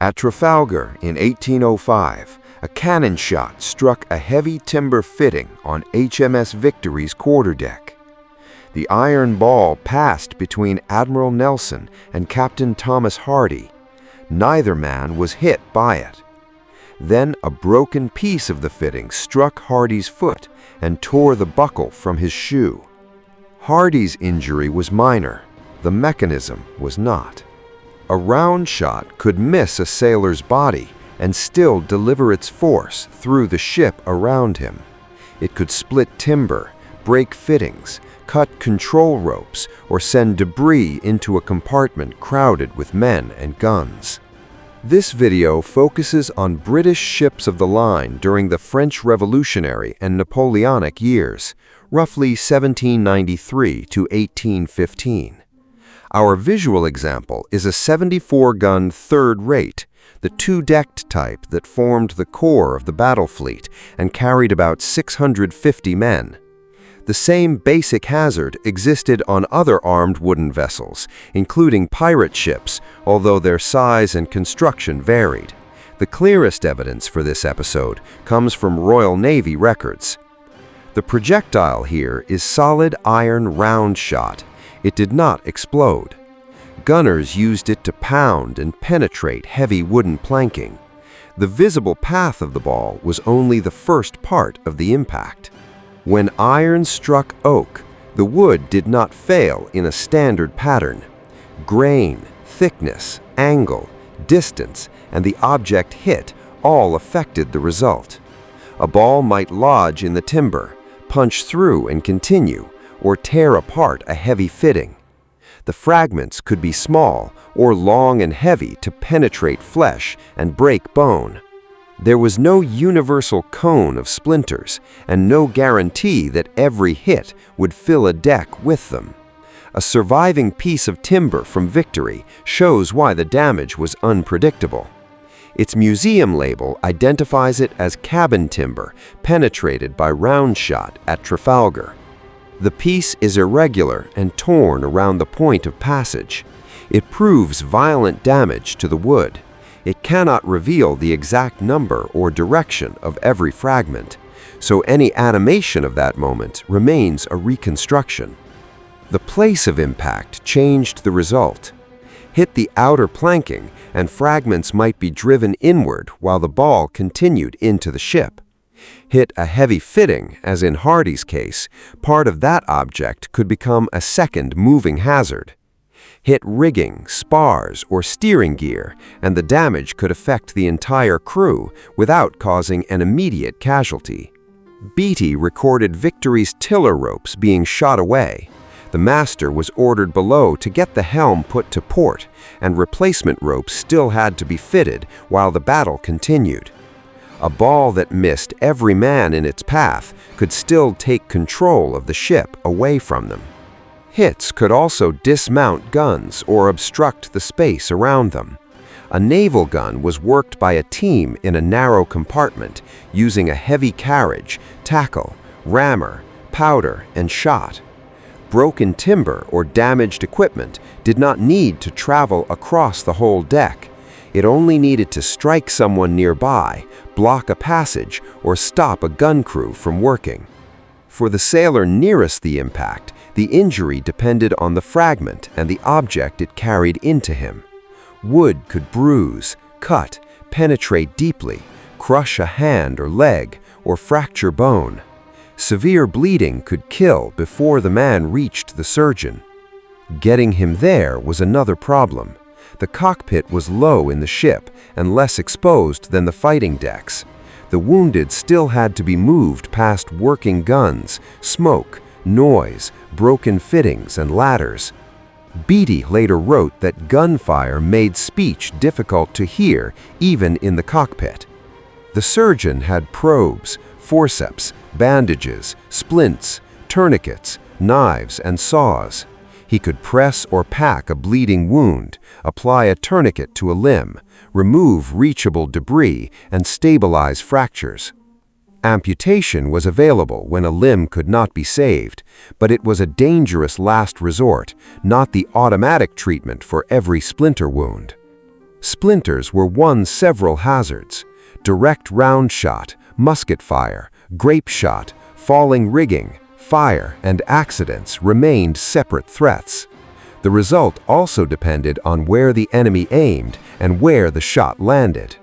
At Trafalgar in 1805, a cannon shot struck a heavy timber fitting on HMS Victory's quarterdeck. The iron ball passed between Admiral Nelson and Captain Thomas Hardy. Neither man was hit by it. Then a broken piece of the fitting struck Hardy's foot and tore the buckle from his shoe. Hardy's injury was minor. The mechanism was not. A round shot could miss a sailor's body and still deliver its force through the ship around him. It could split timber, break fittings, cut control ropes, or send debris into a compartment crowded with men and guns. This video focuses on British ships of the line during the French Revolutionary and Napoleonic years, roughly 1793 to 1815. Our visual example is a 74-gun third rate, the two-decked type that formed the core of the battle fleet and carried about 650 men. The same basic hazard existed on other armed wooden vessels, including pirate ships, although their size and construction varied. The clearest evidence for this episode comes from Royal Navy records. The projectile here is solid iron round shot. It did not explode. Gunners used it to pound and penetrate heavy wooden planking. The visible path of the ball was only the first part of the impact. When iron struck oak, the wood did not fail in a standard pattern. Grain, thickness, angle, distance, and the object hit all affected the result. A ball might lodge in the timber, punch through and continue, or tear apart a heavy fitting. The fragments could be small or long and heavy to penetrate flesh and break bone. There was no universal cone of splinters and no guarantee that every hit would fill a deck with them. A surviving piece of timber from Victory shows why the damage was unpredictable. Its museum label identifies it as cabin timber penetrated by round shot at Trafalgar. The piece is irregular and torn around the point of passage. It proves violent damage to the wood. It cannot reveal the exact number or direction of every fragment, so any animation of that moment remains a reconstruction. The place of impact changed the result. Hit the outer planking, and fragments might be driven inward while the ball continued into the ship. Hit a heavy fitting, as in Hardy's case, part of that object could become a second moving hazard. Hit rigging, spars, or steering gear, and the damage could affect the entire crew without causing an immediate casualty. Beatty recorded Victory's tiller ropes being shot away. The master was ordered below to get the helm put to port, and replacement ropes still had to be fitted while the battle continued. A ball that missed every man in its path could still take control of the ship away from them. Hits could also dismount guns or obstruct the space around them. A naval gun was worked by a team in a narrow compartment using a heavy carriage, tackle, rammer, powder, and shot. Broken timber or damaged equipment did not need to travel across the whole deck. It only needed to strike someone nearby, block a passage, or stop a gun crew from working. For the sailor nearest the impact, the injury depended on the fragment and the object it carried into him. Wood could bruise, cut, penetrate deeply, crush a hand or leg, or fracture bone. Severe bleeding could kill before the man reached the surgeon. Getting him there was another problem. The cockpit was low in the ship and less exposed than the fighting decks. The wounded still had to be moved past working guns, smoke, noise, broken fittings, and ladders. Beatty later wrote that gunfire made speech difficult to hear even in the cockpit. The surgeon had probes, forceps, bandages, splints, tourniquets, knives, and saws. He could press or pack a bleeding wound, apply a tourniquet to a limb, remove reachable debris, and stabilize fractures. Amputation was available when a limb could not be saved, but it was a dangerous last resort, not the automatic treatment for every splinter wound. Splinters were one several hazards. Direct round shot, musket fire, grape shot, falling rigging, fire, and accidents remained separate threats. The result also depended on where the enemy aimed and where the shot landed.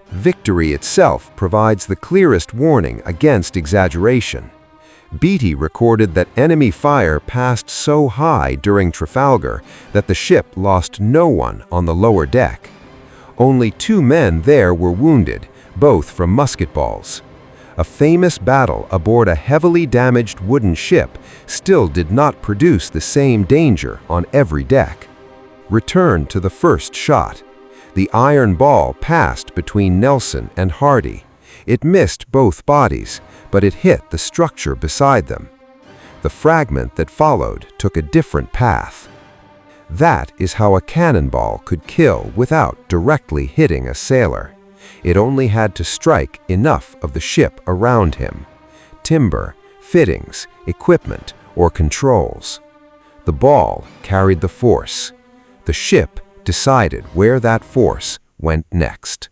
Victory itself provides the clearest warning against exaggeration. Beatty recorded that enemy fire passed so high during Trafalgar that the ship lost no one on the lower deck. Only 2 men there were wounded, both from musket balls. A famous battle aboard a heavily damaged wooden ship still did not produce the same danger on every deck. Return to the first shot. The iron ball passed between Nelson and Hardy. It missed both bodies, but it hit the structure beside them. The fragment that followed took a different path. That is how a cannonball could kill without directly hitting a sailor. It only had to strike enough of the ship around him: timber, fittings, equipment, or controls. The ball carried the force. The ship decided where that force went next.